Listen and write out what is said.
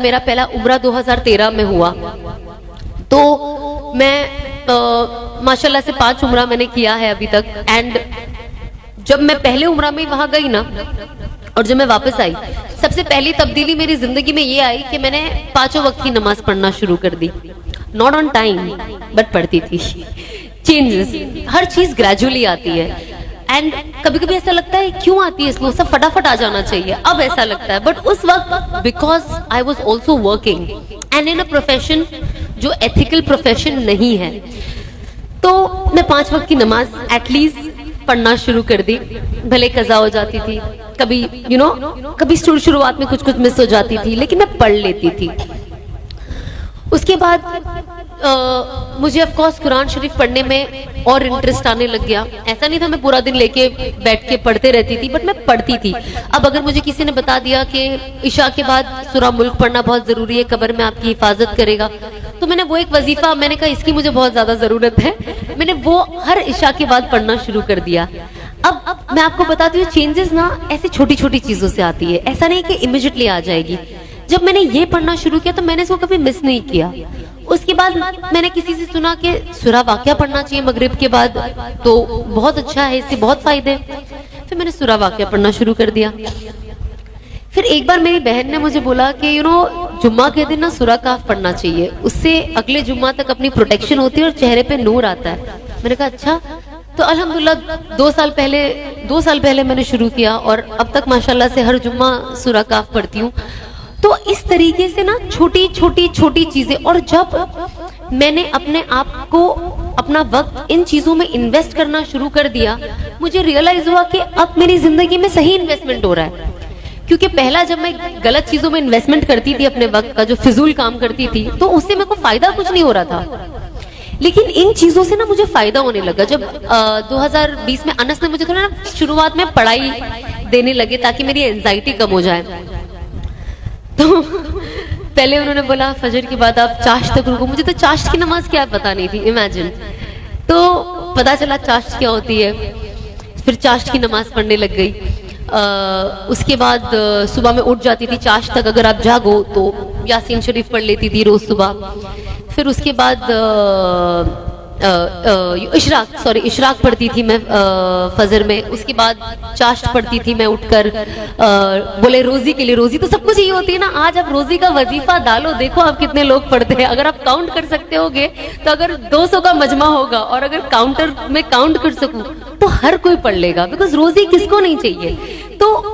मेरा पहला उम्रा 2013 में हुआ। तो मैं माशाल्लाह से 5 उम्रा मैंने किया है अभी तक। एंड जब मैं पहले उम्रा में वहां गई ना और जब मैं वापस आई, सबसे पहली तब्दीली मेरी जिंदगी में ये आई कि मैंने 5 वक्त की नमाज पढ़ना शुरू कर दी। नॉट ऑन टाइम बट पढ़ती थी। चेंजेस, हर चीज ग्रेजुअली आती है। एंड कभी कभी ऐसा लगता है क्यों आती है स्लो, सब फटाफट आ जाना चाहिए, अब ऐसा लगता है। बट उस वक्त because I was also working and in a profession जो एथिकल प्रोफेशन नहीं है, तो मैं 5 वक्त की नमाज एटलीस्ट पढ़ना शुरू कर दी। भले कज़ा हो जाती थी, कभी कभी शुरुआत में कुछ मिस हो जाती थी, लेकिन मैं पढ़ लेती थी। उसके बाद मुझे ऑफ कोर्स कुरान शरीफ पढ़ने में और इंटरेस्ट आने लग गया। ऐसा नहीं था मैं पूरा दिन लेके बैठ के पढ़ते रहती थी, बट मैं पढ़ती थी। अब अगर मुझे किसी ने बता दिया कि इशा के बाद सूरा मुल्क पढ़ना बहुत जरूरी है, कब्र में आपकी हिफाजत करेगा, तो मैंने वो एक वजीफा, मैंने कहा इसकी मुझे बहुत ज्यादा जरूरत है, मैंने वो हर इशा के बाद पढ़ना शुरू कर दिया। अब मैं आपको बताती हूँ, चेंजेस ना ऐसी छोटी छोटी चीजों से आती है, ऐसा नहीं कि इमीडिएटली आ जाएगी। जब मैंने ये पढ़ना शुरू किया तो मैंने इसको कभी मिस नहीं किया। उसके बाद मैंने किसी से सुना कि सूरा वाक़िया पढ़ना चाहिए मगरिब के बाद, तो बहुत अच्छा है, इससे बहुत फायदे। फिर मैंने सूरा वाक़िया पढ़ना शुरू कर दिया। फिर एक बार मेरी बहन ने मुझे बोला कि जुम्मा के दिन ना सूरा काफ पढ़ना चाहिए, उससे अगले जुम्मा तक अपनी प्रोटेक्शन होती है और चेहरे पे नूर आता है। मैंने कहा अच्छा। तो अल्हम्दुलिल्लाह 2 साल पहले मैंने शुरू किया और अब तक माशाल्लाह से हर जुम्मा सूरा काफ पढ़ती हूँ। तो इस तरीके से ना छोटी छोटी चीजें, और जब मैंने अपने आप को, अपना वक्त इन चीजों में इन्वेस्ट करना शुरू कर दिया, मुझे रियलाइज हुआ कि अब मेरी जिंदगी में सही इन्वेस्टमेंट हो रहा है। क्योंकि पहला जब मैं गलत चीजों में इन्वेस्टमेंट करती थी, अपने वक्त का जो फिजूल काम करती थी, तो उससे मेरे को फायदा कुछ नहीं हो रहा था। लेकिन इन चीजों से ना मुझे फायदा होने लगा। जब 2020 में अनस ने मुझे थोड़ा ना शुरुआत में पढ़ाई देने लगे ताकि मेरी एंजाइटी कम हो जाए, तो पहले उन्होंने बोला फजर के बाद आप चाश्त तक रुको। मुझे तो चाश्त की नमाज क्या पता नहीं थी, इमेजिन। तो पता चला चाश्त क्या होती है, फिर चाश्त की नमाज पढ़ने लग गई। उसके बाद सुबह में उठ जाती थी चाश्त तक, अगर आप जागो तो यासीन शरीफ पढ़ लेती थी रोज सुबह। फिर उसके बाद इशराक पढ़ती थी मैं फजर में। उसके बाद चाश्त पढ़ती थी मैं उठकर। बोले रोजी के लिए, रोजी तो सब कुछ ही होती है ना। आज आप रोजी का वजीफा डालो, देखो आप कितने लोग पढ़ते हैं। अगर आप काउंट कर सकते होगे तो अगर 200 का मजमा होगा, और अगर काउंटर में काउंट कर सकूं तो हर कोई पढ़ लेगा, बिकॉज रोजी किसको नहीं चाहिए। तो